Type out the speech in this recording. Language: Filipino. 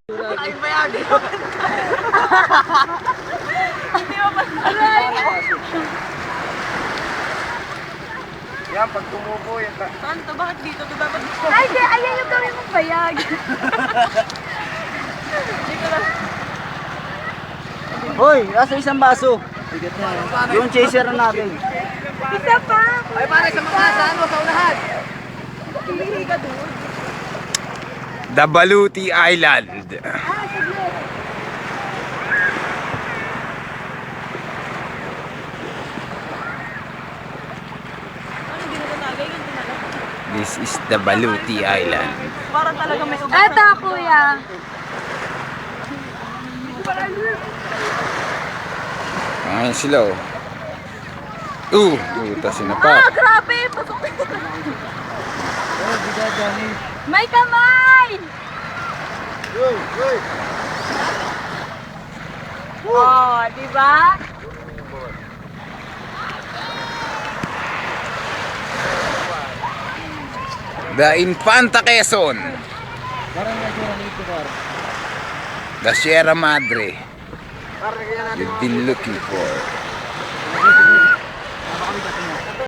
Ay, bayagi. Hindi mo pa. Yan, pag tumubo yan. Saan to? Bakit dito? Ito dapat dito. Ay, di, ayan yung gawin mong bayag. Hindi ko lang. Hoy, nasa isang baso. Yung chaser natin. Isa pa. Ay, pare sa mga saan mo sa unahan. Hilihi ka doon. The Baluti Island. Ah, sige. Ano, hindi mo tanagay? Ganito na lang. This is the Baluti Island. Parang talaga may ugat. Eto, kuya. Ayan sila oh. Puta sinapak. Ah, grabe. Pasok. May kamay. Oh, di ba? The Infanta Quezon. The Sierra Madre. You've been looking for.